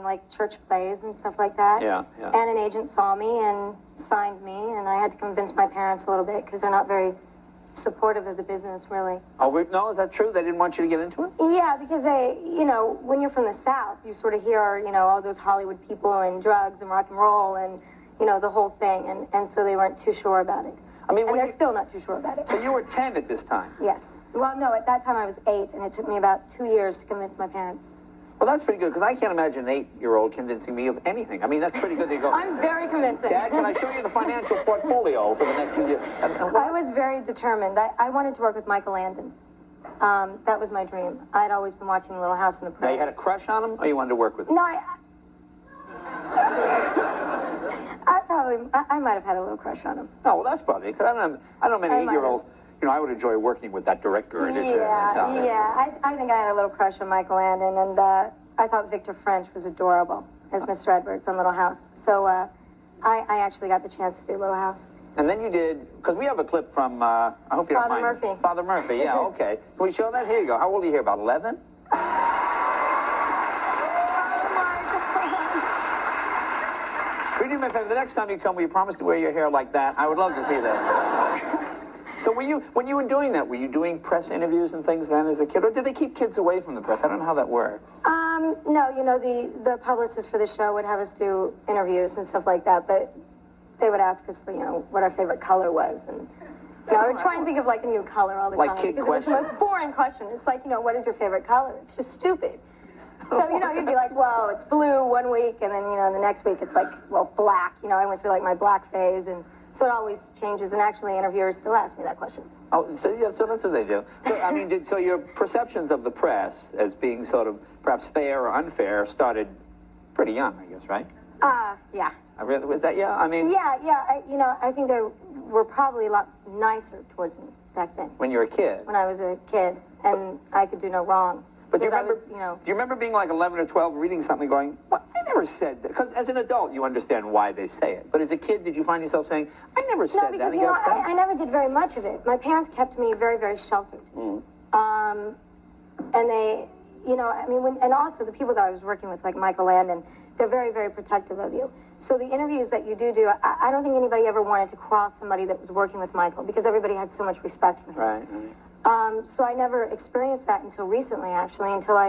like church plays and stuff like that. Yeah, yeah. And an agent saw me and signed me, and I had to convince my parents a little bit because they're not very supportive of the business, really. Oh, no, is that true? They didn't want you to get into it? Yeah, because they, when you're from the South, you sort of hear, all those Hollywood people and drugs and rock and roll and, the whole thing, and so they weren't too sure about it. I mean, and they're still not too sure about it. So you were 10 at this time? Yes. Well, no, at that time I was 8, and it took me about 2 years to convince my parents. Well, that's pretty good, because I can't imagine an 8-year-old convincing me of anything. I mean, that's pretty good. They go, I'm very convincing. Dad, can I show you the financial portfolio for the next few years? I was very determined. I wanted to work with Michael Landon. That was my dream. I'd always been watching Little House on the Prairie. Now, you had a crush on him, or you wanted to work with him? No, I might have had a little crush on him. Oh, well, that's probably, because I don't know many 8-year-olds, I would enjoy working with that director. I think I had a little crush on Michael Landon, and I thought Victor French was adorable as Mr. Edwards on Little House. So I actually got the chance to do Little House. And then you did, because we have a clip from, I hope you don't mind. Father Murphy. Father Murphy, yeah, okay. Can we show that? Here you go. How old are you here, about 11? Will you do me a favor? The next time you come, will you promise to wear your hair like that? I would love to see that. So when you were doing that, were you doing press interviews and things then as a kid? Or did they keep kids away from the press? I don't know how that works. No, the publicist for the show would have us do interviews and stuff like that, but they would ask us, what our favorite color was. And I would try and think of, like, a new color all the time. Like kid because questions? It was the most boring question. It's like, what is your favorite color? It's just stupid. So, you'd be like, well, it's blue 1 week, and then, the next week it's like, well, black. I went through, like, my black phase, and so it always changes, and actually interviewers still ask me that question. Oh, so that's what they do. So, I mean, so your perceptions of the press as being sort of perhaps fair or unfair started pretty young, I guess, right? Yeah. Was that, yeah? I mean... Yeah. I think they were probably a lot nicer towards me back then. When you were a kid? When I was a kid, and I could do no wrong. But do you remember being like 11 or 12 reading something going, well, I never said that? Because as an adult, you understand why they say it. But as a kid, did you find yourself saying, I never said that? No, because, I never did very much of it. My parents kept me very, very sheltered. Mm. And they, and also the people that I was working with, like Michael Landon, they're very, very protective of you. So the interviews that you do, I don't think anybody ever wanted to cross somebody that was working with Michael, because everybody had so much respect for him. Right. So I never experienced that until recently, actually, until I